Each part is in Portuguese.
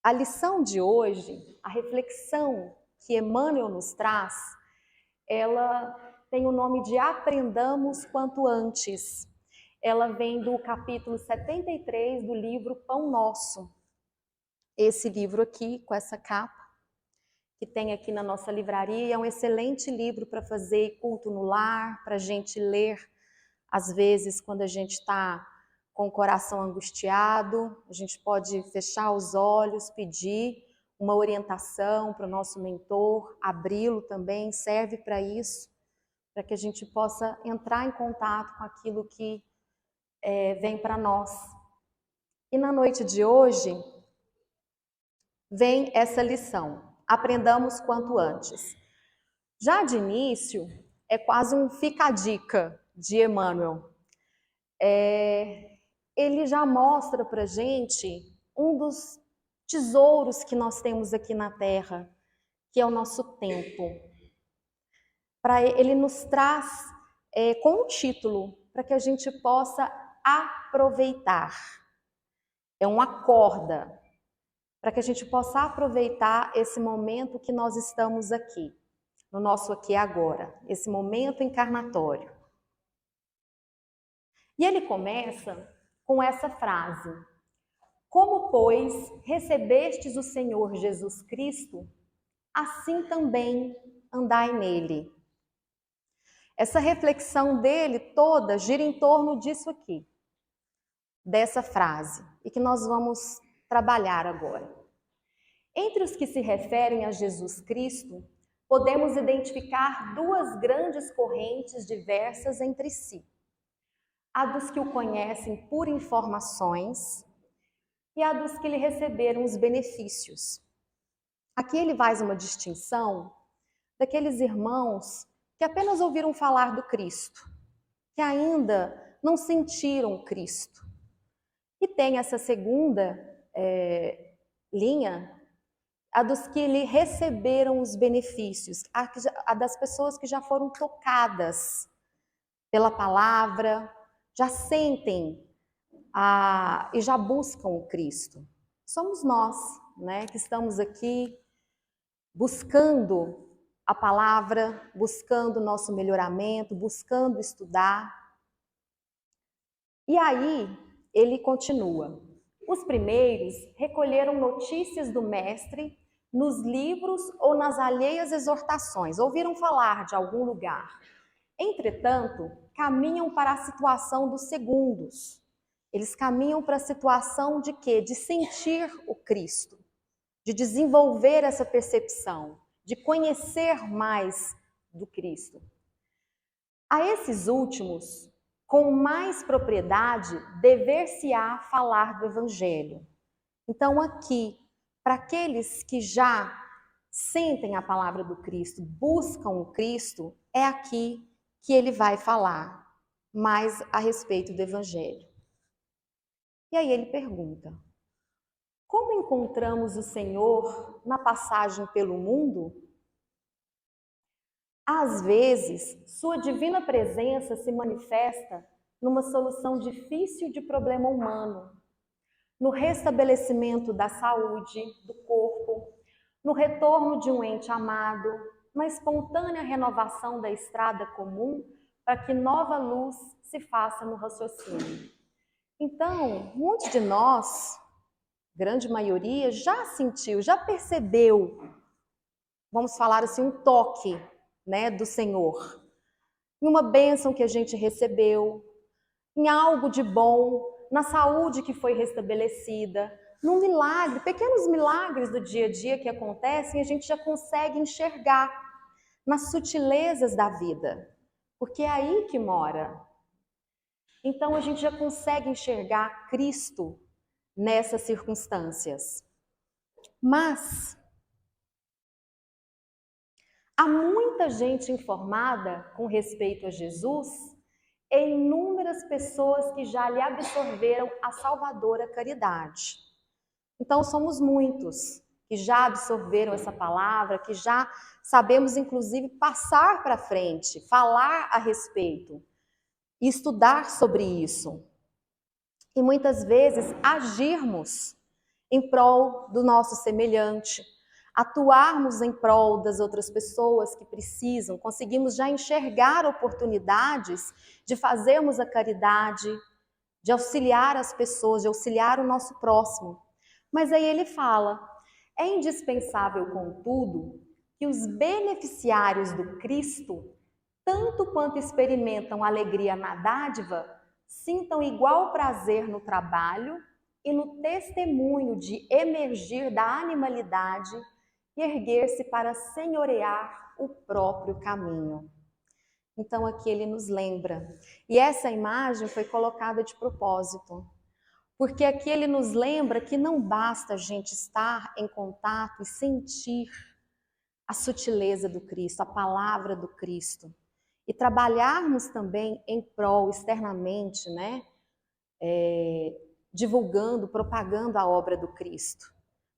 A lição de hoje, a reflexão que Emmanuel nos traz, ela tem o nome de Aprendamos Quanto Antes. Ela vem do capítulo 73 do livro Pão Nosso. Esse livro aqui, com essa capa, que tem aqui na nossa livraria, é um excelente livro para fazer culto no lar, para a gente ler, às vezes, quando a gente está com o coração angustiado, a gente pode fechar os olhos, pedir uma orientação para o nosso mentor, abri-lo também, serve para isso, para que a gente possa entrar em contato com aquilo que vem para nós. E na noite de hoje, vem essa lição, aprendamos quanto antes. Já de início, é quase um fica-dica de Emmanuel. Ele já mostra para a gente um dos tesouros que nós temos aqui na Terra, que é o nosso tempo. Ele nos traz com um título, para que a gente possa aproveitar. É um acorda, para que a gente possa aproveitar esse momento que nós estamos aqui, no nosso aqui e agora, esse momento encarnatório. E ele começa com essa frase: como, pois, recebestes o Senhor Jesus Cristo, assim também andai nele. Essa reflexão dele toda gira em torno disso aqui, dessa frase, e que nós vamos trabalhar agora. Entre os que se referem a Jesus Cristo, podemos identificar duas grandes correntes diversas entre si. A dos que o conhecem por informações e a dos que lhe receberam os benefícios. Aqui ele faz uma distinção daqueles irmãos que apenas ouviram falar do Cristo, que ainda não sentiram Cristo. E tem essa segunda linha, a dos que lhe receberam os benefícios, a das pessoas que já foram tocadas pela palavra, já sentem e já buscam o Cristo. Somos nós, né, que estamos aqui buscando a palavra, buscando o nosso melhoramento, buscando estudar. E aí, ele continua. Os primeiros recolheram notícias do Mestre nos livros ou nas alheias exortações, ouviram falar de algum lugar. Entretanto, caminham para a situação dos segundos. Eles caminham para a situação de quê? De sentir o Cristo, de desenvolver essa percepção, de conhecer mais do Cristo. A esses últimos, com mais propriedade, dever-se-á falar do Evangelho. Então, aqui, para aqueles que já sentem a palavra do Cristo, buscam o Cristo, é aqui que ele vai falar mais a respeito do Evangelho. E aí ele pergunta: como encontramos o Senhor na passagem pelo mundo? Às vezes, sua divina presença se manifesta numa solução difícil de problema humano, no restabelecimento da saúde do corpo, no retorno de um ente amado, na espontânea renovação da estrada comum para que nova luz se faça no raciocínio. Então, muitos de nós, grande maioria, já sentiu, já percebeu, vamos falar assim, um toque, né, do Senhor, em uma bênção que a gente recebeu, em algo de bom, na saúde que foi restabelecida, num milagre, pequenos milagres do dia a dia que acontecem, a gente já consegue enxergar nas sutilezas da vida, porque é aí que mora. Então a gente já consegue enxergar Cristo nessas circunstâncias. Mas há muita gente informada com respeito a Jesus e inúmeras pessoas que já lhe absorveram a salvadora caridade. Então somos muitos que já absorveram essa palavra, que já sabemos inclusive passar para frente, falar a respeito e estudar sobre isso. E muitas vezes agirmos em prol do nosso semelhante, atuarmos em prol das outras pessoas que precisam, conseguimos já enxergar oportunidades de fazermos a caridade, de auxiliar as pessoas, de auxiliar o nosso próximo. Mas aí ele fala, é indispensável, contudo, que os beneficiários do Cristo, tanto quanto experimentam alegria na dádiva, sintam igual prazer no trabalho e no testemunho de emergir da animalidade e erguer-se para senhorear o próprio caminho. Então aqui ele nos lembra. E essa imagem foi colocada de propósito, porque aqui ele nos lembra que não basta a gente estar em contato e sentir a sutileza do Cristo, a palavra do Cristo, e trabalharmos também em prol, externamente, né? Divulgando, propagando a obra do Cristo.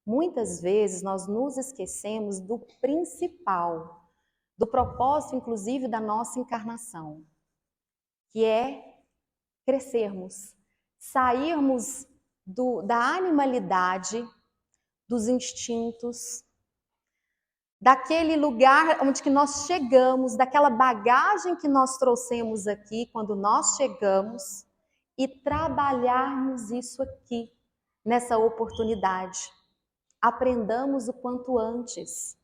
Muitas vezes nós nos esquecemos do principal, do propósito, inclusive, da nossa encarnação, que é crescermos, sairmos da animalidade, dos instintos, daquele lugar onde que nós chegamos, daquela bagagem que nós trouxemos aqui quando nós chegamos, e trabalharmos isso aqui, nessa oportunidade. Aprendamos o quanto antes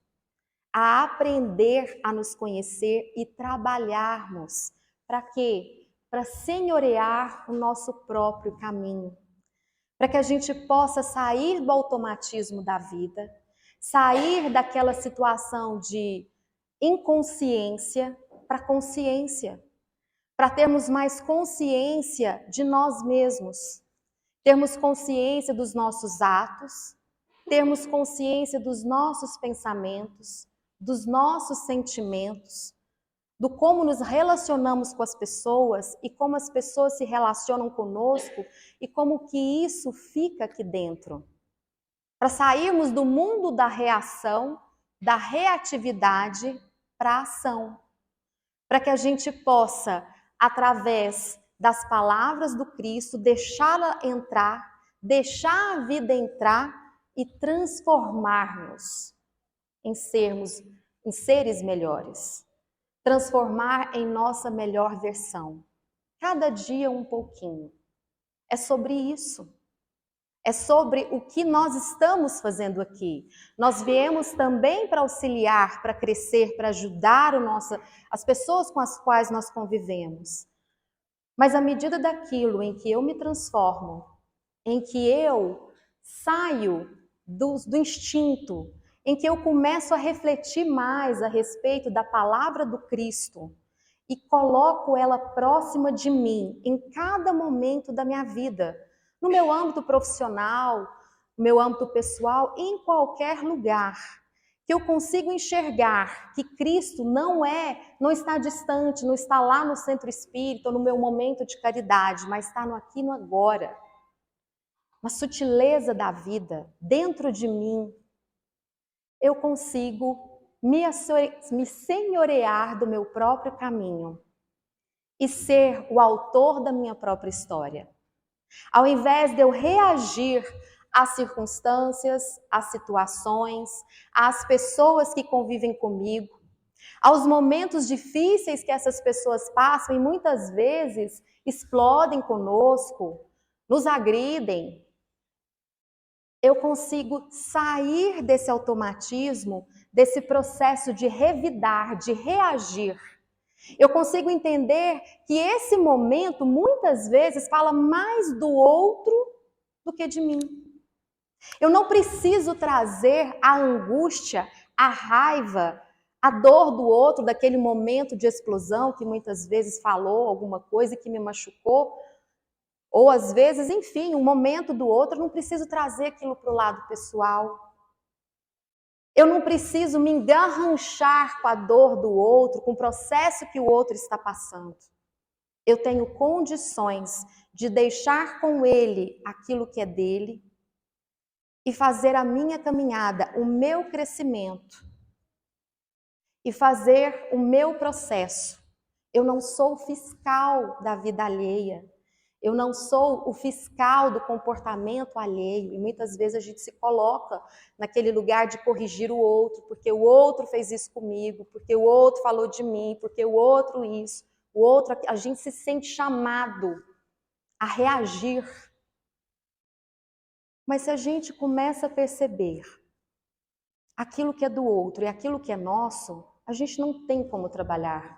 a aprender a nos conhecer e trabalharmos. Para quê? Para senhorear o nosso próprio caminho. Para que a gente possa sair do automatismo da vida, sair daquela situação de inconsciência para consciência, para termos mais consciência de nós mesmos, termos consciência dos nossos atos, termos consciência dos nossos pensamentos, dos nossos sentimentos, do como nos relacionamos com as pessoas e como as pessoas se relacionam conosco e como que isso fica aqui dentro. Para sairmos do mundo da reação, da reatividade para a ação. Para que a gente possa, através das palavras do Cristo, deixá-la entrar, deixar a vida entrar e transformar-nos em seres melhores. Transformar em nossa melhor versão. Cada dia um pouquinho. É sobre isso. É sobre o que nós estamos fazendo aqui. Nós viemos também para auxiliar, para crescer, para ajudar as pessoas com as quais nós convivemos. Mas à medida daquilo em que eu me transformo, em que eu saio do instinto, em que eu começo a refletir mais a respeito da palavra do Cristo e coloco ela próxima de mim em cada momento da minha vida, no meu âmbito profissional, no meu âmbito pessoal, em qualquer lugar, que eu consigo enxergar que Cristo não está distante, não está lá no centro espírita, no meu momento de caridade, mas está no aqui e no agora. Na sutileza da vida, dentro de mim, eu consigo me senhorear do meu próprio caminho e ser o autor da minha própria história. Ao invés de eu reagir às circunstâncias, às situações, às pessoas que convivem comigo, aos momentos difíceis que essas pessoas passam e muitas vezes explodem conosco, nos agridem, eu consigo sair desse automatismo, desse processo de revidar, de reagir. Eu consigo entender que esse momento, muitas vezes, fala mais do outro do que de mim. Eu não preciso trazer a angústia, a raiva, a dor do outro, daquele momento de explosão que muitas vezes falou alguma coisa que me machucou, ou às vezes, enfim, um momento do outro, eu não preciso trazer aquilo para o lado pessoal. Eu não preciso me engarranchar com a dor do outro, com o processo que o outro está passando. Eu tenho condições de deixar com ele aquilo que é dele e fazer a minha caminhada, o meu crescimento e fazer o meu processo. Eu não sou fiscal da vida alheia. Eu não sou o fiscal do comportamento alheio, e muitas vezes a gente se coloca naquele lugar de corrigir o outro, porque o outro fez isso comigo, porque o outro falou de mim, porque o outro isso, o outro, a gente se sente chamado a reagir. Mas se a gente começa a perceber aquilo que é do outro e aquilo que é nosso, a gente não tem como trabalhar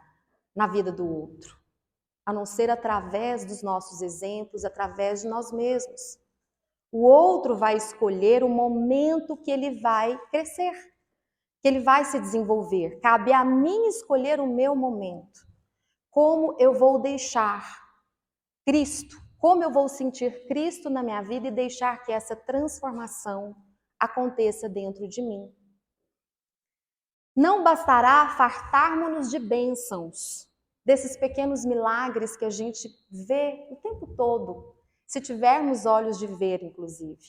na vida do outro, a não ser através dos nossos exemplos, através de nós mesmos. O outro vai escolher o momento que ele vai crescer, que ele vai se desenvolver. Cabe a mim escolher o meu momento. Como eu vou deixar Cristo, como eu vou sentir Cristo na minha vida e deixar que essa transformação aconteça dentro de mim. Não bastará fartarmos-nos de bênçãos, desses pequenos milagres que a gente vê o tempo todo, se tivermos olhos de ver, inclusive.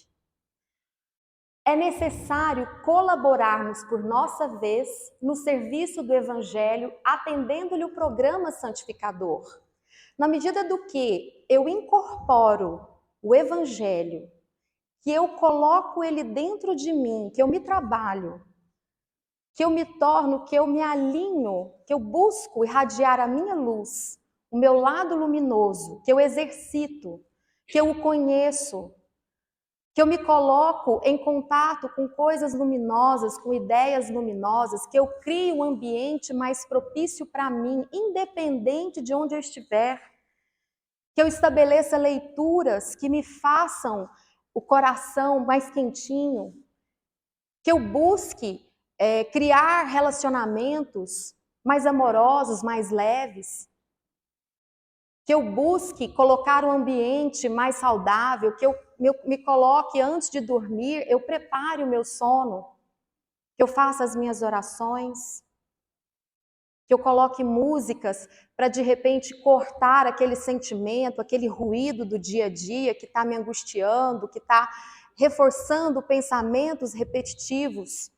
É necessário colaborarmos por nossa vez no serviço do Evangelho, atendendo-lhe o programa santificador. Na medida do que eu incorporo o Evangelho, que eu coloco ele dentro de mim, que eu me trabalho, que eu me torno, que eu me alinho, que eu busco irradiar a minha luz, o meu lado luminoso, que eu exercito, que eu o conheço, que eu me coloco em contato com coisas luminosas, com ideias luminosas, que eu crio um ambiente mais propício para mim, independente de onde eu estiver, que eu estabeleça leituras que me façam o coração mais quentinho, que eu busque criar relacionamentos mais amorosos, mais leves, que eu busque colocar um ambiente mais saudável, que eu me coloque antes de dormir, eu prepare o meu sono, que eu faça as minhas orações, que eu coloque músicas para de repente cortar aquele sentimento, aquele ruído do dia a dia que está me angustiando, que está reforçando pensamentos repetitivos,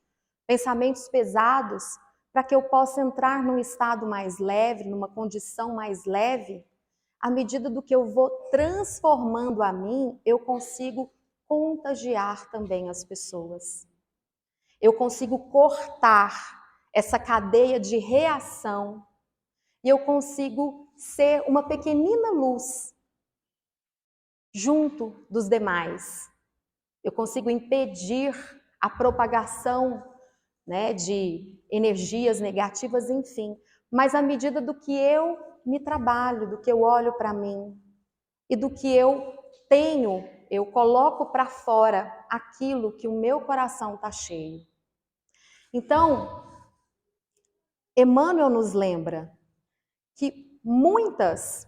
pensamentos pesados, para que eu possa entrar num estado mais leve, numa condição mais leve. À medida do que eu vou transformando a mim, eu consigo contagiar também as pessoas. Eu consigo cortar essa cadeia de reação e eu consigo ser uma pequenina luz junto dos demais. Eu consigo impedir a propagação, né, de energias negativas, enfim. Mas à medida do que eu me trabalho, do que eu olho para mim e do que eu tenho, eu coloco para fora aquilo que o meu coração está cheio. Então, Emmanuel nos lembra que muitas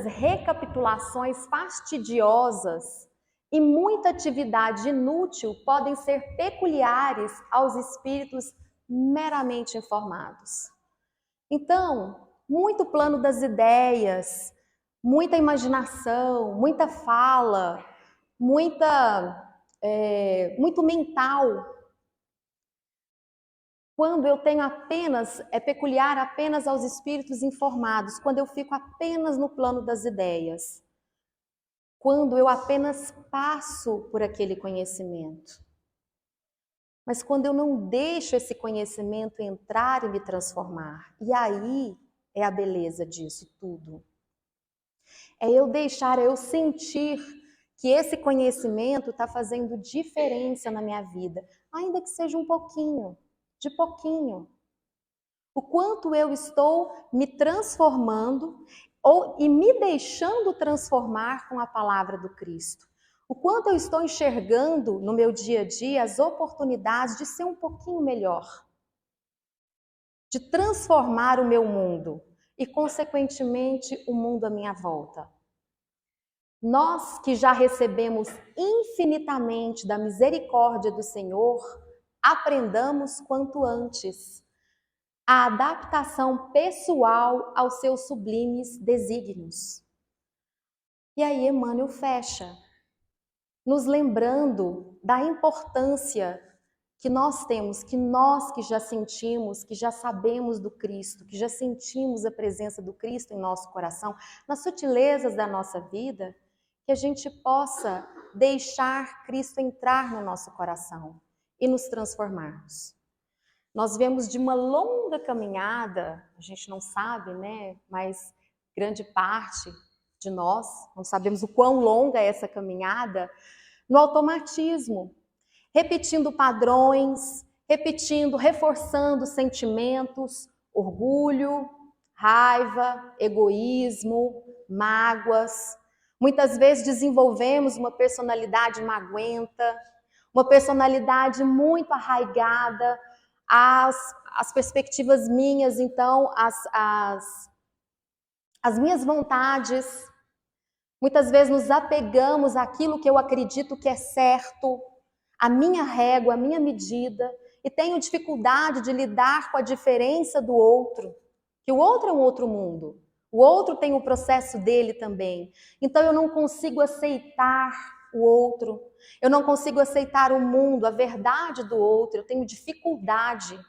recapitulações fastidiosas e muita atividade inútil podem ser peculiares aos espíritos meramente informados. Então, muito plano das ideias, muita imaginação, muita fala, muito mental. Quando eu tenho apenas, é peculiar apenas aos espíritos informados, quando eu fico apenas no plano das ideias, quando eu apenas passo por aquele conhecimento. Mas quando eu não deixo esse conhecimento entrar e me transformar, e aí é a beleza disso tudo. É eu deixar, é eu sentir que esse conhecimento está fazendo diferença na minha vida, ainda que seja um pouquinho, de pouquinho. O quanto eu estou me transformando e me deixando transformar com a palavra do Cristo. O quanto eu estou enxergando no meu dia a dia as oportunidades de ser um pouquinho melhor, de transformar o meu mundo e, consequentemente, o mundo à minha volta. Nós que já recebemos infinitamente da misericórdia do Senhor, aprendamos quanto antes a adaptação pessoal aos seus sublimes desígnios. E aí Emmanuel fecha, nos lembrando da importância que nós temos, que nós que já sentimos, que já sabemos do Cristo, que já sentimos a presença do Cristo em nosso coração, nas sutilezas da nossa vida, que a gente possa deixar Cristo entrar no nosso coração e nos transformarmos. Nós vemos de uma longa caminhada, a gente não sabe, né? Mas grande parte de nós não sabemos o quão longa é essa caminhada, no automatismo, repetindo padrões, repetindo, reforçando sentimentos, orgulho, raiva, egoísmo, mágoas. Muitas vezes desenvolvemos uma personalidade magoenta, uma personalidade muito arraigada às perspectivas minhas, então, as minhas vontades. Muitas vezes nos apegamos àquilo que eu acredito que é certo, a minha régua, a minha medida, e tenho dificuldade de lidar com a diferença do outro, que o outro é um outro mundo, o outro tem o processo dele também, então eu não consigo aceitar o outro, eu não consigo aceitar o mundo, a verdade do outro, eu tenho dificuldade.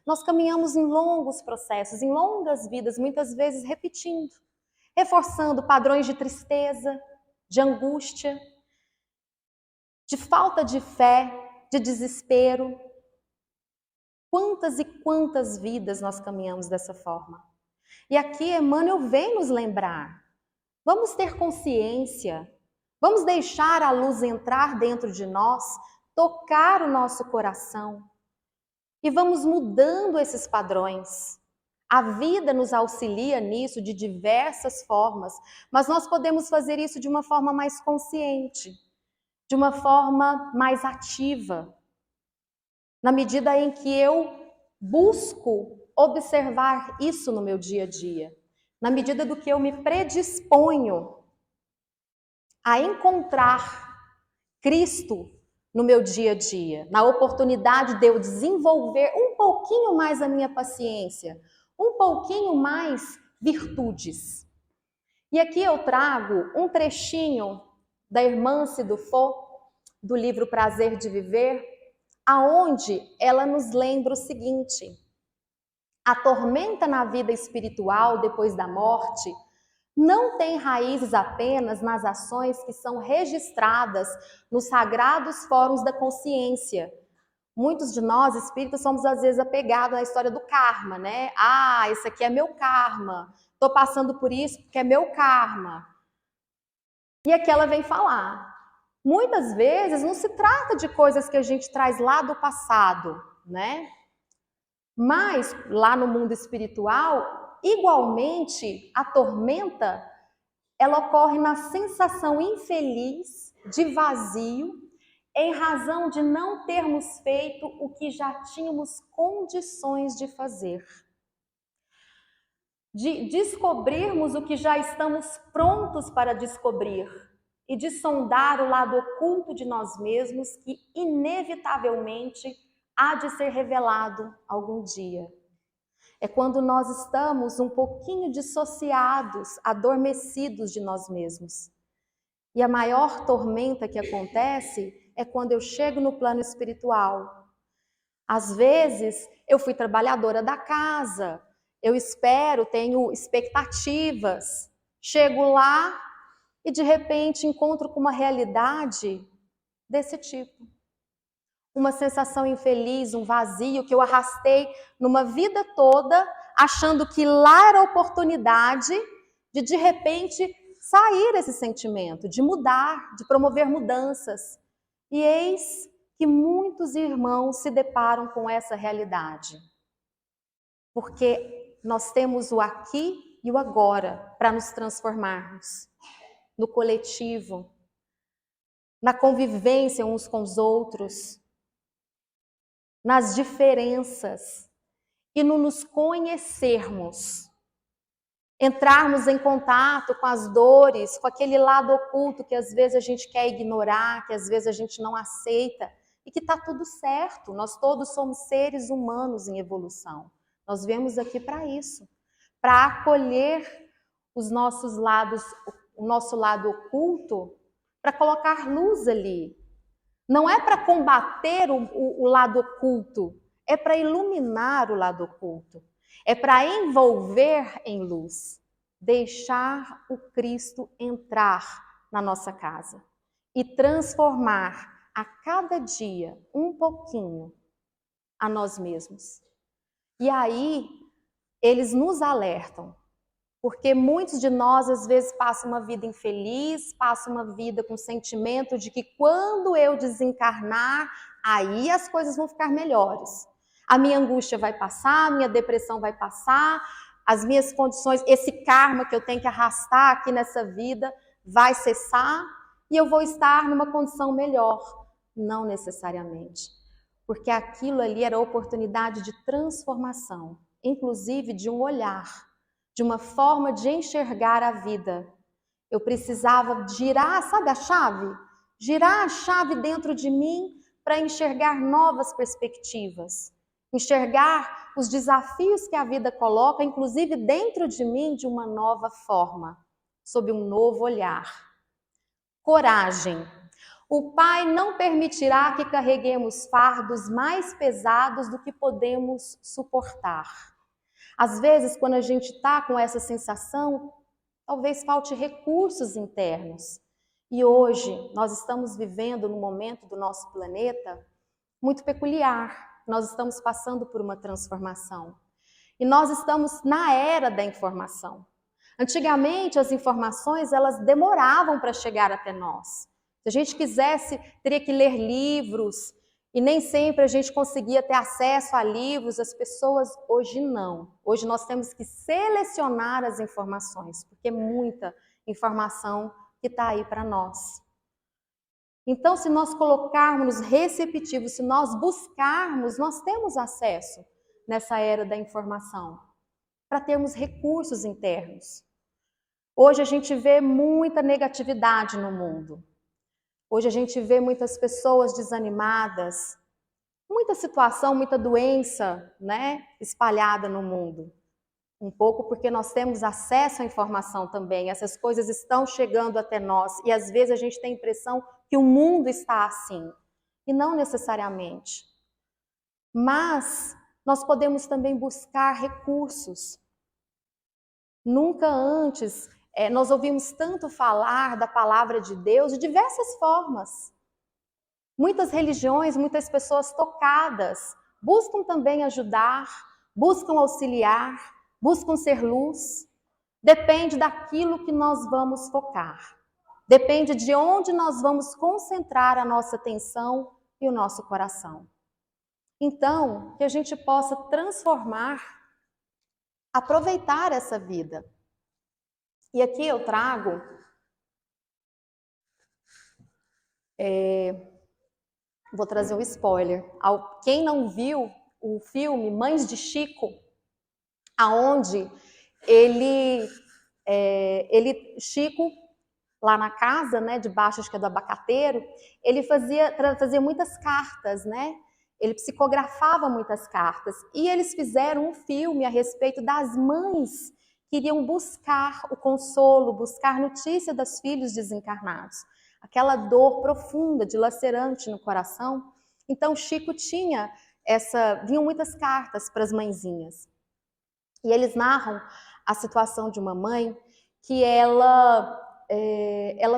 Nós caminhamos em longos processos, em longas vidas, muitas vezes repetindo, reforçando padrões de tristeza, de angústia, de falta de fé, de desespero. Quantas e quantas vidas nós caminhamos dessa forma? E aqui Emmanuel vem nos lembrar, vamos ter consciência, vamos deixar a luz entrar dentro de nós, tocar o nosso coração e vamos mudando esses padrões. A vida nos auxilia nisso de diversas formas, mas nós podemos fazer isso de uma forma mais consciente, de uma forma mais ativa, na medida em que eu busco observar isso no meu dia a dia, na medida do que eu me predisponho a encontrar Cristo no meu dia a dia, na oportunidade de eu desenvolver um pouquinho mais a minha paciência, um pouquinho mais virtudes. E aqui eu trago um trechinho da irmã Cidufo, do livro Prazer de Viver, aonde ela nos lembra o seguinte: a tormenta na vida espiritual depois da morte não tem raízes apenas nas ações que são registradas nos sagrados fóruns da consciência. Muitos de nós, espíritas, somos às vezes apegados à história do karma, né? Ah, esse aqui é meu karma. Estou passando por isso porque é meu karma. E aqui ela vem falar. Muitas vezes não se trata de coisas que a gente traz lá do passado, né? Mas lá no mundo espiritual, igualmente, a tormenta, ela ocorre na sensação infeliz de vazio, em razão de não termos feito o que já tínhamos condições de fazer. De descobrirmos o que já estamos prontos para descobrir e de sondar o lado oculto de nós mesmos que inevitavelmente há de ser revelado algum dia. É quando nós estamos um pouquinho dissociados, adormecidos de nós mesmos. E a maior tormenta que acontece é quando eu chego no plano espiritual. Às vezes, eu fui trabalhadora da casa, eu espero, tenho expectativas, chego lá e de repente encontro com uma realidade desse tipo. Uma sensação infeliz, um vazio que eu arrastei numa vida toda, achando que lá era a oportunidade de repente sair esse sentimento, de mudar, de promover mudanças. E eis que muitos irmãos se deparam com essa realidade. Porque nós temos o aqui e o agora para nos transformarmos no coletivo, na convivência uns com os outros, nas diferenças e no nos conhecermos, entrarmos em contato com as dores, com aquele lado oculto que às vezes a gente quer ignorar, que às vezes a gente não aceita e que está tudo certo. Nós todos somos seres humanos em evolução. Nós viemos aqui para isso, para acolher os nossos lados, o nosso lado oculto, para colocar luz ali. Não é para combater o lado oculto, é para iluminar o lado oculto. É para envolver em luz, deixar o Cristo entrar na nossa casa e transformar a cada dia um pouquinho a nós mesmos. E aí eles nos alertam, porque muitos de nós às vezes passam uma vida infeliz, passam uma vida com o sentimento de que quando eu desencarnar, aí as coisas vão ficar melhores. A minha angústia vai passar, a minha depressão vai passar, as minhas condições, esse karma que eu tenho que arrastar aqui nessa vida vai cessar e eu vou estar numa condição melhor. Não necessariamente, porque aquilo ali era oportunidade de transformação, inclusive de um olhar, de uma forma de enxergar a vida. Eu precisava girar, sabe a chave? Girar a chave dentro de mim para enxergar novas perspectivas, enxergar os desafios que a vida coloca, inclusive dentro de mim, de uma nova forma, sob um novo olhar. Coragem. O Pai não permitirá que carreguemos fardos mais pesados do que podemos suportar. Às vezes, quando a gente está com essa sensação, talvez falte recursos internos. E hoje nós estamos vivendo num momento do nosso planeta muito peculiar. Nós estamos passando por uma transformação. E nós estamos na era da informação. Antigamente, as informações elas demoravam para chegar até nós. Se a gente quisesse, teria que ler livros, e nem sempre a gente conseguia ter acesso a livros. As pessoas hoje não. Hoje nós temos que selecionar as informações, porque é muita informação que está aí para nós. Então, se nós colocarmos receptivos, se nós buscarmos, nós temos acesso nessa era da informação, para termos recursos internos. Hoje a gente vê muita negatividade no mundo. Hoje a gente vê muitas pessoas desanimadas, muita situação, muita doença, né, espalhada no mundo. Um pouco porque nós temos acesso à informação também, essas coisas estão chegando até nós e às vezes a gente tem a impressão que o mundo está assim, e não necessariamente. Mas nós podemos também buscar recursos. Nunca antes nós ouvimos tanto falar da palavra de Deus de diversas formas. Muitas religiões, muitas pessoas tocadas, buscam também ajudar, buscam auxiliar, buscam ser luz. Depende daquilo que nós vamos focar. Depende de onde nós vamos concentrar a nossa atenção e o nosso coração. Então, que a gente possa transformar, aproveitar essa vida. E aqui eu trago vou trazer um spoiler. Quem não viu o filme Mães de Chico, aonde Chico, lá na casa, né, debaixo acho que é do abacateiro, ele fazia muitas cartas, né? Ele psicografava muitas cartas. E eles fizeram um filme a respeito das mães que iriam buscar o consolo, buscar notícia dos filhos desencarnados. Aquela dor profunda, dilacerante no coração. Então, Chico vinham muitas cartas para as mãezinhas. E eles narram a situação de uma mãe que ela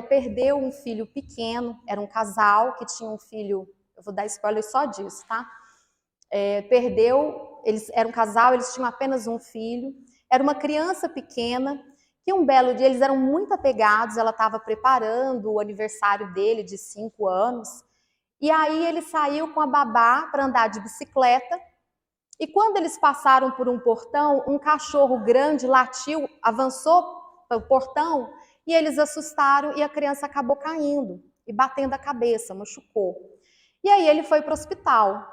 perdeu um filho pequeno, era um casal que tinha um filho, eu vou dar spoiler só disso, tá? Era um casal, eles tinham apenas um filho, era uma criança pequena, que um belo dia eles eram muito apegados, ela estava preparando o aniversário dele de 5 anos, e aí ele saiu com a babá para andar de bicicleta, e quando eles passaram por um portão, um cachorro grande latiu, avançou para o portão, e eles assustaram e a criança acabou caindo e batendo a cabeça, machucou. E aí ele foi para o hospital.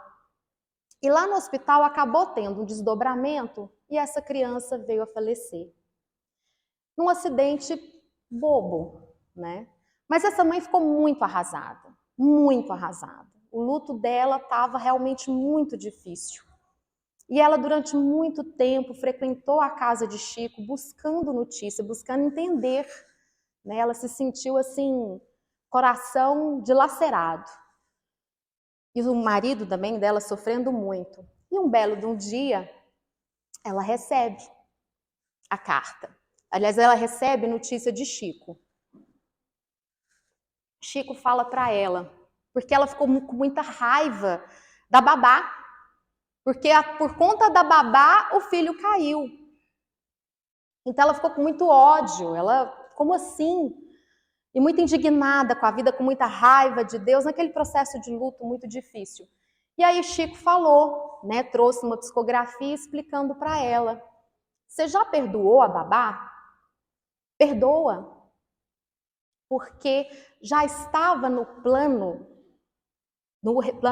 E lá no hospital acabou tendo um desdobramento e essa criança veio a falecer. Num acidente bobo, né? Mas essa mãe ficou muito arrasada, muito arrasada. O luto dela estava realmente muito difícil. E ela, durante muito tempo, frequentou a casa de Chico, buscando notícia, buscando entender. Né? Ela se sentiu, assim, coração dilacerado. E o marido também dela sofrendo muito. E um belo de um dia, ela recebe a carta. Aliás, ela recebe notícia de Chico. Chico fala para ela, porque ela ficou com muita raiva da babá, porque por conta da babá o filho caiu. Então ela ficou com muito ódio, ela, como assim? E muito indignada com a vida, com muita raiva de Deus, naquele processo de luto muito difícil. E aí Chico falou, né, trouxe uma psicografia explicando para ela: você já perdoou a babá? Perdoa. Porque já estava no plano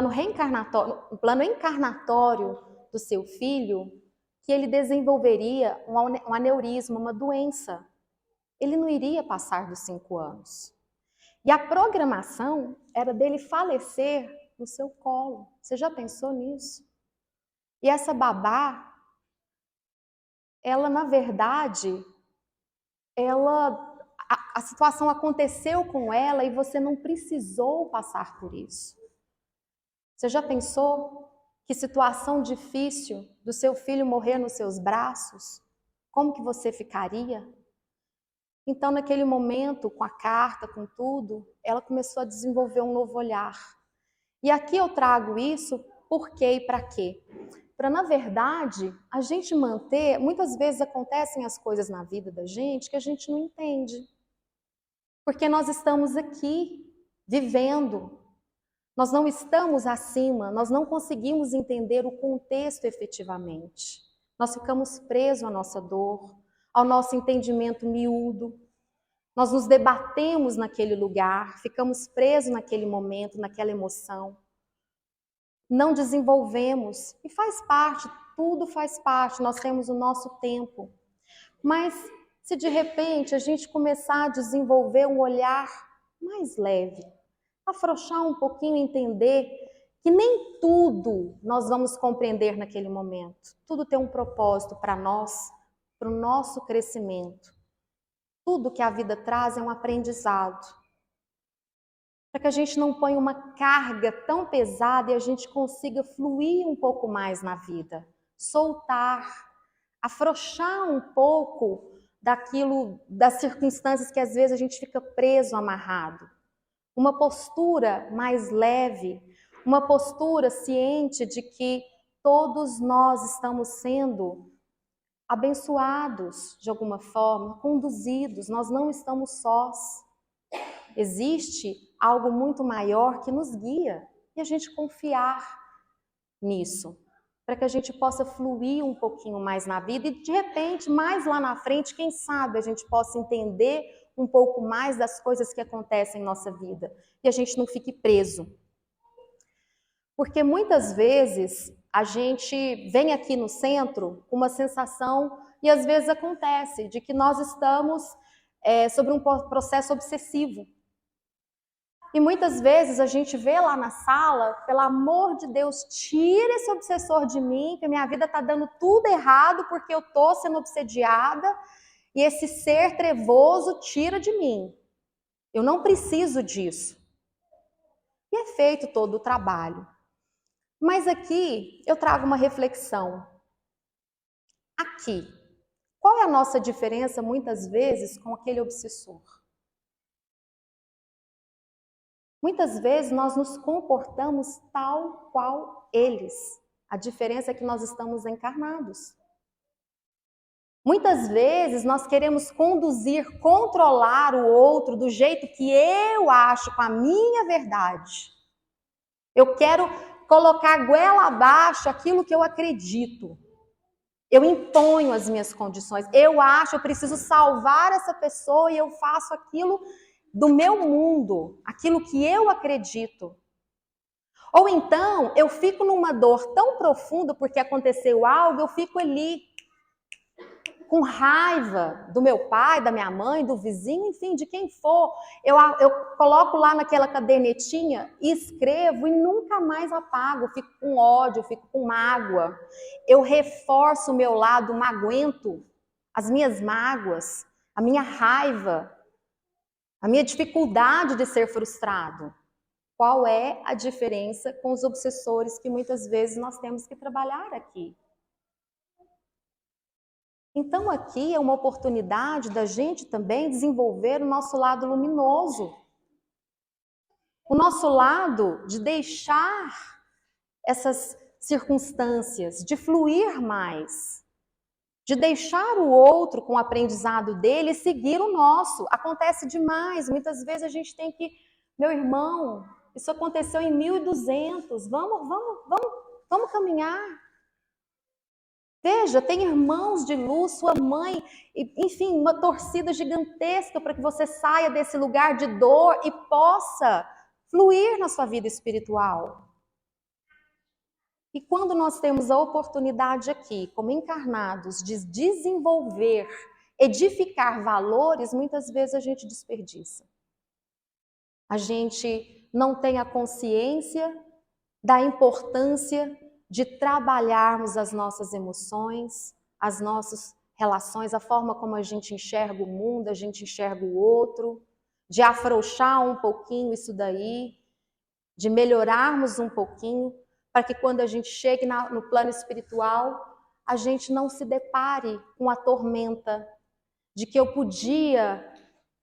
reencarnatório, no plano encarnatório do seu filho, que ele desenvolveria um aneurisma, uma doença. Ele não iria passar dos 5 anos. E a programação era dele falecer no seu colo. Você já pensou nisso? E essa babá, ela na verdade, a situação aconteceu com ela e você não precisou passar por isso. Você já pensou que situação difícil do seu filho morrer nos seus braços? Como que você ficaria? Então, naquele momento, com a carta, com tudo, ela começou a desenvolver um novo olhar. E aqui eu trago isso por quê e para quê? Para, na verdade, a gente manter... Muitas vezes acontecem as coisas na vida da gente que a gente não entende. Porque nós estamos aqui, vivendo. Nós não estamos acima, nós não conseguimos entender o contexto efetivamente. Nós ficamos presos à nossa dor, ao nosso entendimento miúdo. Nós nos debatemos naquele lugar, ficamos presos naquele momento, naquela emoção. Não desenvolvemos, e faz parte, tudo faz parte, nós temos o nosso tempo. Mas se de repente a gente começar a desenvolver um olhar mais leve, afrouxar um pouquinho e entender que nem tudo nós vamos compreender naquele momento. Tudo tem um propósito para nós, para o nosso crescimento. Tudo que a vida traz é um aprendizado. Para que a gente não ponha uma carga tão pesada e a gente consiga fluir um pouco mais na vida. Soltar, afrouxar um pouco daquilo, das circunstâncias que às vezes a gente fica preso, amarrado. Uma postura mais leve, uma postura ciente de que todos nós estamos sendo abençoados de alguma forma, conduzidos, nós não estamos sós. Existe algo muito maior que nos guia e a gente confiar nisso, para que a gente possa fluir um pouquinho mais na vida e de repente, mais lá na frente, quem sabe a gente possa entender um pouco mais das coisas que acontecem em nossa vida e a gente não fique preso. Porque muitas vezes a gente vem aqui no centro com uma sensação, e às vezes acontece, de que nós estamos sobre um processo obsessivo. E muitas vezes a gente vê lá na sala, pelo amor de Deus, tira esse obsessor de mim, que a minha vida está dando tudo errado porque eu estou sendo obsediada, e esse ser trevoso tira de mim. Eu não preciso disso. E é feito todo o trabalho. Mas aqui eu trago uma reflexão. Aqui, qual é a nossa diferença muitas vezes com aquele obsessor? Muitas vezes nós nos comportamos tal qual eles. A diferença é que nós estamos encarnados. Muitas vezes nós queremos conduzir, controlar o outro do jeito que eu acho, com a minha verdade. Eu quero colocar goela abaixo aquilo que eu acredito. Eu imponho as minhas condições. Eu acho, eu preciso salvar essa pessoa e eu faço aquilo do meu mundo, aquilo que eu acredito. Ou então, eu fico numa dor tão profunda porque aconteceu algo, eu fico ali com raiva do meu pai, da minha mãe, do vizinho, enfim, de quem for. Eu coloco lá naquela cadernetinha e escrevo e nunca mais apago. Eu fico com ódio, eu fico com mágoa. Eu reforço o meu lado magoento, as minhas mágoas, a minha raiva, a minha dificuldade de ser frustrado. Qual é a diferença com os obsessores que muitas vezes nós temos que trabalhar aqui? Então aqui é uma oportunidade da gente também desenvolver o nosso lado luminoso. O nosso lado de deixar essas circunstâncias, de fluir mais, de deixar o outro com o aprendizado dele e seguir o nosso. Acontece demais, muitas vezes a gente tem que, meu irmão, isso aconteceu em 1200, vamos caminhar. Veja, tem irmãos de luz, sua mãe, enfim, uma torcida gigantesca para que você saia desse lugar de dor e possa fluir na sua vida espiritual. E quando nós temos a oportunidade aqui, como encarnados, de desenvolver, edificar valores, muitas vezes a gente desperdiça. A gente não tem a consciência da importância de trabalharmos as nossas emoções, as nossas relações, a forma como a gente enxerga o mundo, a gente enxerga o outro, de afrouxar um pouquinho isso daí, de melhorarmos um pouquinho, para que quando a gente chegue no plano espiritual, a gente não se depare com a tormenta de que eu podia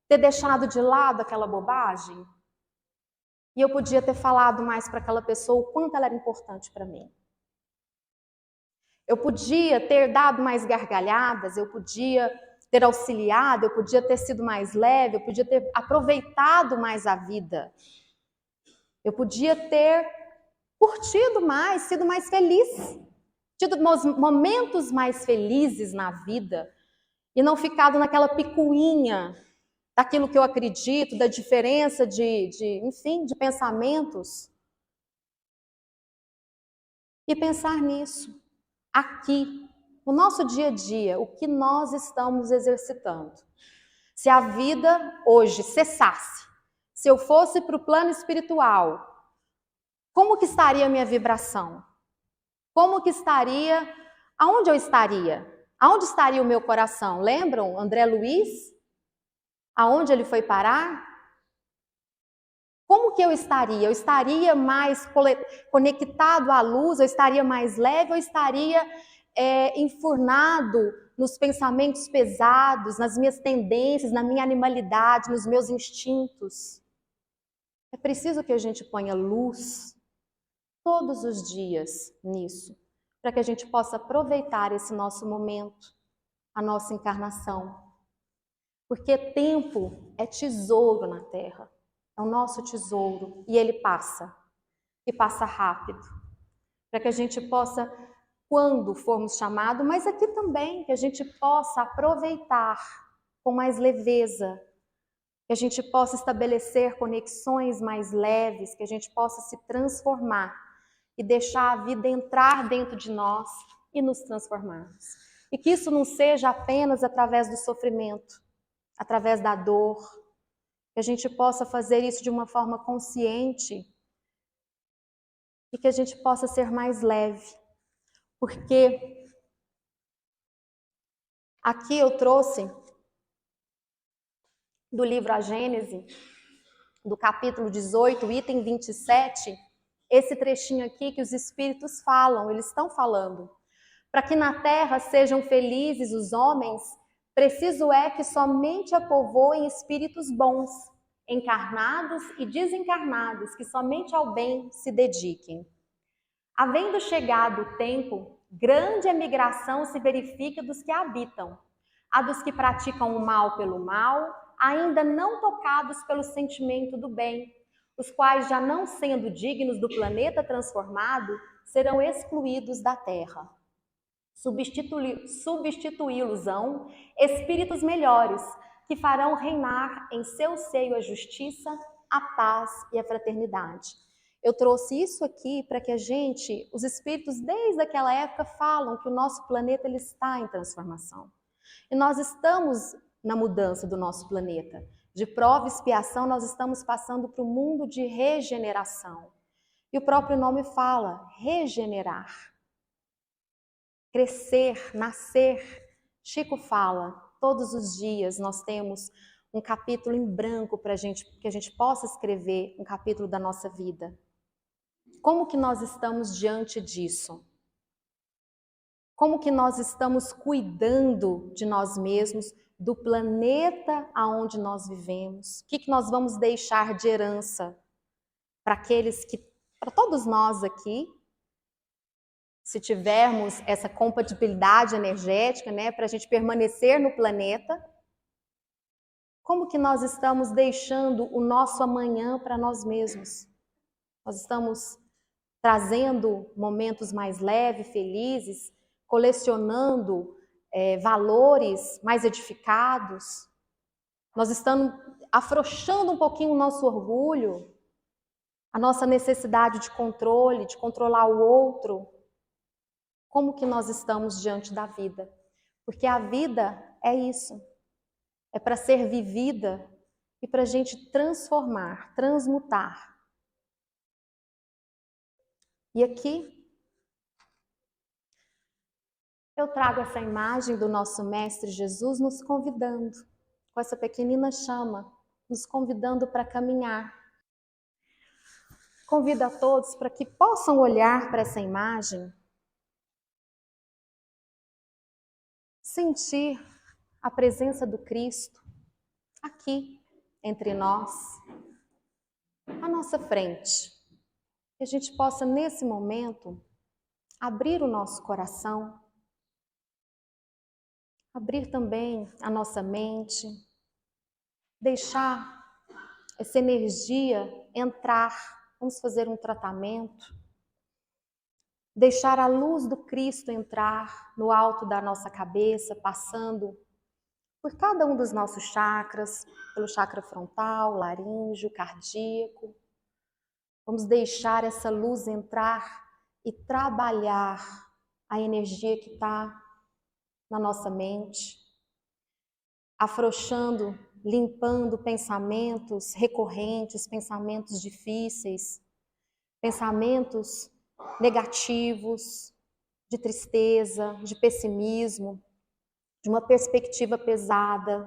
ter deixado de lado aquela bobagem e eu podia ter falado mais para aquela pessoa o quanto ela era importante para mim. Eu podia ter dado mais gargalhadas, eu podia ter auxiliado, eu podia ter sido mais leve, eu podia ter aproveitado mais a vida. Eu podia ter curtido mais, sido mais feliz, tido momentos mais felizes na vida e não ficado naquela picuinha daquilo que eu acredito, da diferença enfim, de pensamentos. E pensar nisso, aqui, no nosso dia a dia, o que nós estamos exercitando. Se a vida hoje cessasse, se eu fosse para o plano espiritual, como que estaria a minha vibração? Como que estaria, aonde eu estaria? Aonde estaria o meu coração? Lembram André Luiz? Aonde ele foi parar? Como que eu estaria? Eu estaria mais conectado à luz? Eu estaria mais leve? Eu estaria enfurnado nos pensamentos pesados, nas minhas tendências, na minha animalidade, nos meus instintos? É preciso que a gente ponha luz todos os dias nisso, para que a gente possa aproveitar esse nosso momento, a nossa encarnação. Porque tempo é tesouro na Terra, é o nosso tesouro e ele passa, e passa rápido. Para que a gente possa, quando formos chamados, mas aqui também, que a gente possa aproveitar com mais leveza, que a gente possa estabelecer conexões mais leves, que a gente possa se transformar e deixar a vida entrar dentro de nós e nos transformarmos. E que isso não seja apenas através do sofrimento, através da dor, que a gente possa fazer isso de uma forma consciente e que a gente possa ser mais leve. Porque aqui eu trouxe do livro A Gênese, do capítulo 18, item 27, esse trechinho aqui que os espíritos falam, eles estão falando. Para que na terra sejam felizes os homens, preciso é que somente a povoem espíritos bons, encarnados e desencarnados, que somente ao bem se dediquem. Havendo chegado o tempo, grande emigração se verifica dos que a habitam, a dos que praticam o mal pelo mal, ainda não tocados pelo sentimento do bem, os quais, já não sendo dignos do planeta transformado, serão excluídos da terra. Substituí-los-ão espíritos melhores, que farão reinar em seu seio a justiça, a paz e a fraternidade. Eu trouxe isso aqui para que os espíritos desde aquela época falam que o nosso planeta ele está em transformação. E nós estamos na mudança do nosso planeta. De prova e expiação, nós estamos passando para o mundo de regeneração. E o próprio nome fala, regenerar. Crescer, nascer. Chico fala, todos os dias nós temos um capítulo em branco para que a gente possa escrever um capítulo da nossa vida. Como que nós estamos diante disso? Como que nós estamos cuidando de nós mesmos, do planeta aonde nós vivemos? O que nós vamos deixar de herança para para todos nós aqui, se tivermos essa compatibilidade energética, né, para a gente permanecer no planeta? Como que nós estamos deixando o nosso amanhã para nós mesmos? Nós estamos trazendo momentos mais leves, felizes, colecionando valores mais edificados. Nós estamos afrouxando um pouquinho o nosso orgulho, a nossa necessidade de controle, de controlar o outro. Como que nós estamos diante da vida? Porque a vida é isso. É para ser vivida e para a gente transformar, transmutar. E aqui eu trago essa imagem do nosso Mestre Jesus nos convidando, com essa pequenina chama, nos convidando para caminhar. Convido a todos para que possam olhar para essa imagem, sentir a presença do Cristo aqui entre nós, à nossa frente. Que a gente possa, nesse momento, abrir o nosso coração, abrir também a nossa mente, deixar essa energia entrar. Vamos fazer um tratamento. Deixar a luz do Cristo entrar no alto da nossa cabeça, passando por cada um dos nossos chakras, pelo chakra frontal, laríngeo, cardíaco. Vamos deixar essa luz entrar e trabalhar a energia que está na nossa mente, afrouxando, limpando pensamentos recorrentes, pensamentos difíceis, pensamentos negativos, de tristeza, de pessimismo, de uma perspectiva pesada,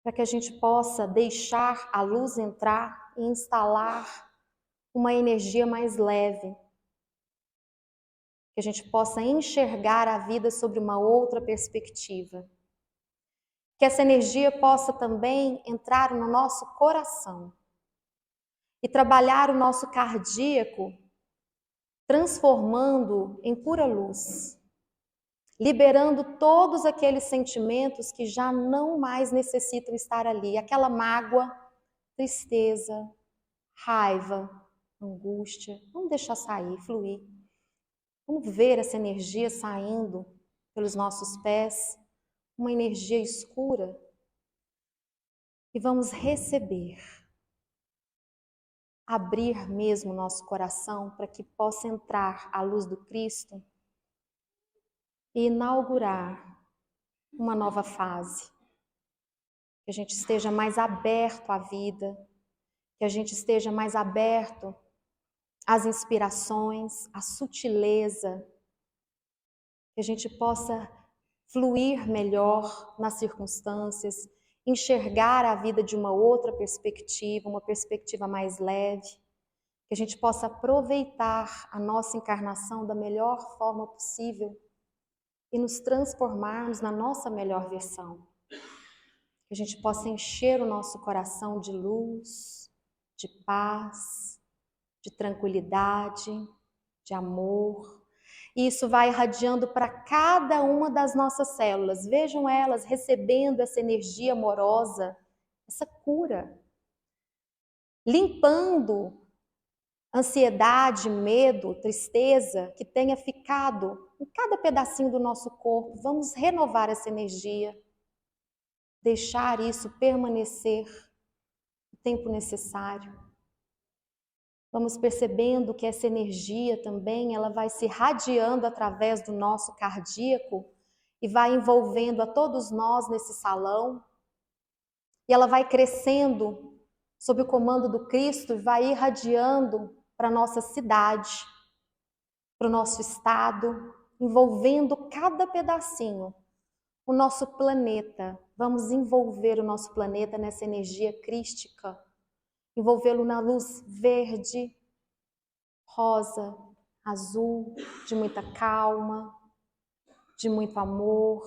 para que a gente possa deixar a luz entrar e instalar uma energia mais leve, que a gente possa enxergar a vida sobre uma outra perspectiva. Que essa energia possa também entrar no nosso coração e trabalhar o nosso cardíaco, transformando em pura luz, liberando todos aqueles sentimentos que já não mais necessitam estar ali, aquela mágoa, tristeza, raiva, angústia. Vamos deixar sair, fluir. Vamos ver essa energia saindo pelos nossos pés, uma energia escura, e vamos receber, abrir mesmo o nosso coração para que possa entrar a luz do Cristo e inaugurar uma nova fase. Que a gente esteja mais aberto à vida, que a gente esteja mais aberto às inspirações, à sutileza, que a gente possa fluir melhor nas circunstâncias, enxergar a vida de uma outra perspectiva, uma perspectiva mais leve, que a gente possa aproveitar a nossa encarnação da melhor forma possível e nos transformarmos na nossa melhor versão. Que a gente possa encher o nosso coração de luz, de paz, de tranquilidade, de amor. E isso vai irradiando para cada uma das nossas células. Vejam elas recebendo essa energia amorosa, essa cura. Limpando ansiedade, medo, tristeza que tenha ficado em cada pedacinho do nosso corpo. Vamos renovar essa energia. Deixar isso permanecer o tempo necessário. Vamos percebendo que essa energia também, ela vai se radiando através do nosso cardíaco e vai envolvendo a todos nós nesse salão. E ela vai crescendo sob o comando do Cristo e vai irradiando para a nossa cidade, para o nosso estado, envolvendo cada pedacinho, o nosso planeta, Vamos envolver o nosso planeta nessa energia crística, envolvê-lo na luz verde, rosa, azul, de muita calma, de muito amor,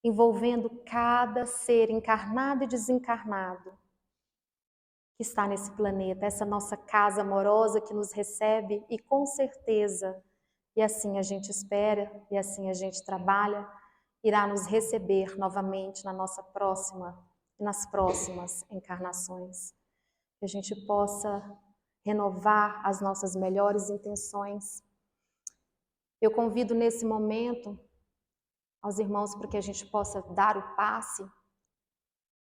envolvendo cada ser encarnado e desencarnado que está nesse planeta, essa nossa casa amorosa que nos recebe e com certeza, e assim a gente espera, e assim a gente trabalha, irá nos receber novamente nas próximas encarnações. Que a gente possa renovar as nossas melhores intenções. Eu convido nesse momento aos irmãos para que a gente possa dar o passe,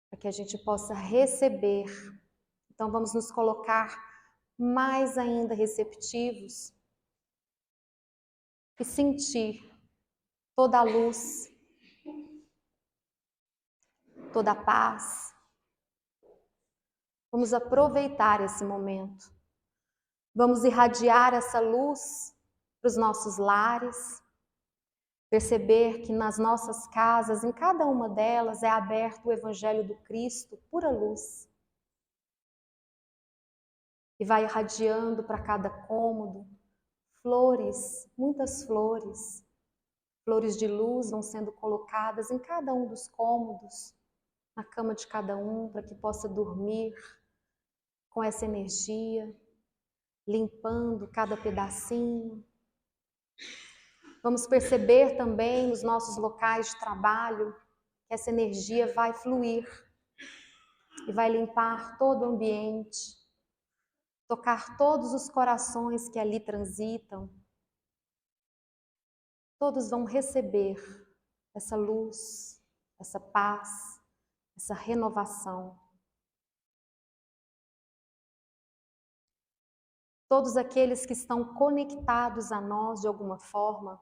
para que a gente possa receber. Então vamos nos colocar mais ainda receptivos e sentir toda a luz, toda a paz. Vamos aproveitar esse momento. Vamos irradiar essa luz para os nossos lares, perceber que nas nossas casas, em cada uma delas, é aberto o Evangelho do Cristo, pura luz. E vai irradiando para cada cômodo flores, muitas flores. Flores de luz vão sendo colocadas em cada um dos cômodos, na cama de cada um, para que possa dormir com essa energia, limpando cada pedacinho. Vamos perceber também nos nossos locais de trabalho que essa energia vai fluir e vai limpar todo o ambiente, tocar todos os corações que ali transitam. Todos vão receber essa luz, essa paz, essa renovação. Todos aqueles que estão conectados a nós de alguma forma,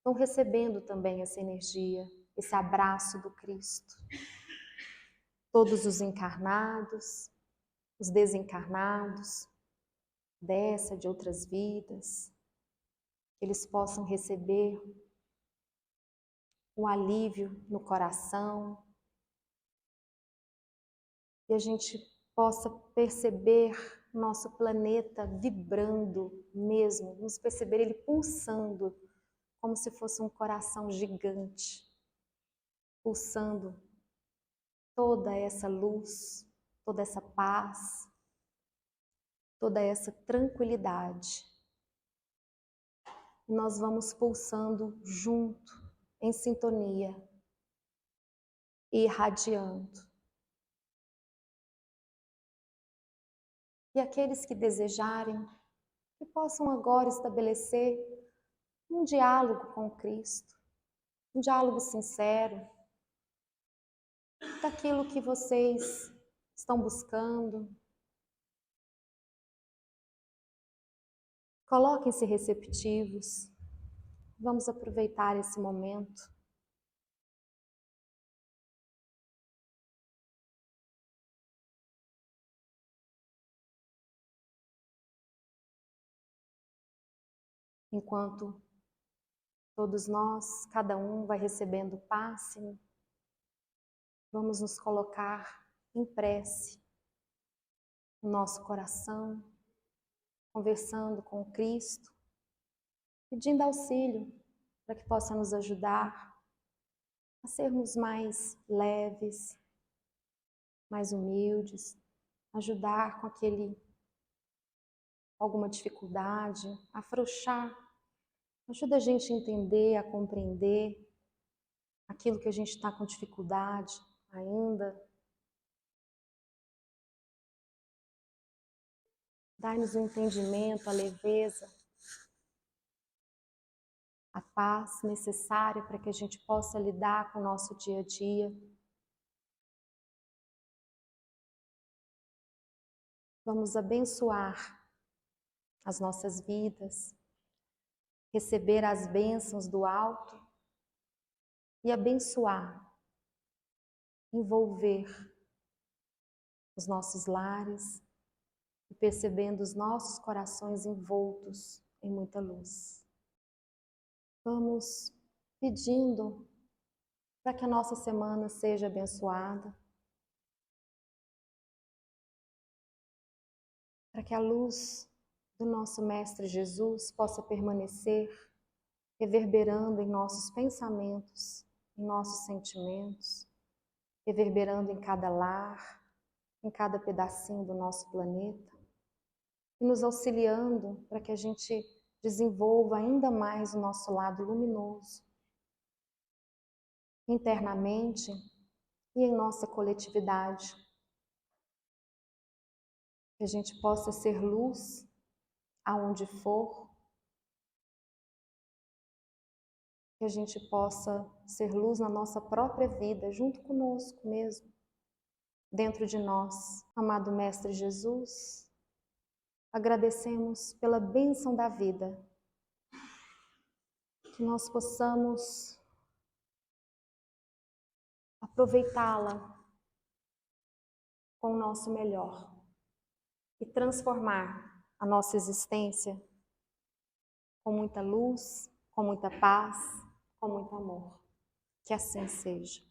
vão recebendo também essa energia, esse abraço do Cristo. Todos os encarnados, os desencarnados, dessa, de outras vidas, que eles possam receber um alívio no coração, e a gente possa perceber nosso planeta vibrando mesmo, nos perceber ele pulsando, como se fosse um coração gigante, pulsando toda essa luz, toda essa paz, toda essa tranquilidade. E nós vamos pulsando junto, em sintonia, e irradiando. E aqueles que desejarem, que possam agora estabelecer um diálogo com Cristo, um diálogo sincero, daquilo que vocês estão buscando. Coloquem-se receptivos. Vamos aproveitar esse momento. Enquanto todos nós, cada um vai recebendo o passe, vamos nos colocar em prece, no nosso coração, conversando com o Cristo, pedindo auxílio para que possa nos ajudar a sermos mais leves, mais humildes, ajudar com alguma dificuldade, afrouxar. Ajuda a gente a entender, a compreender aquilo que a gente está com dificuldade ainda. Dai-nos o entendimento, a leveza, a paz necessária para que a gente possa lidar com o nosso dia a dia. Vamos abençoar as nossas vidas, receber as bênçãos do alto e abençoar, envolver os nossos lares e percebendo os nossos corações envoltos em muita luz. Vamos pedindo para que a nossa semana seja abençoada, para que a luz do nosso Mestre Jesus possa permanecer reverberando em nossos pensamentos, em nossos sentimentos, reverberando em cada lar, em cada pedacinho do nosso planeta, e nos auxiliando para que a gente desenvolva ainda mais o nosso lado luminoso, internamente e em nossa coletividade. Que a gente possa ser luz aonde for, que a gente possa ser luz na nossa própria vida, junto conosco mesmo, dentro de nós. Amado Mestre Jesus, agradecemos pela bênção da vida, que nós possamos aproveitá-la com o nosso melhor e transformar a nossa existência com muita luz, com muita paz, com muito amor. Que assim seja.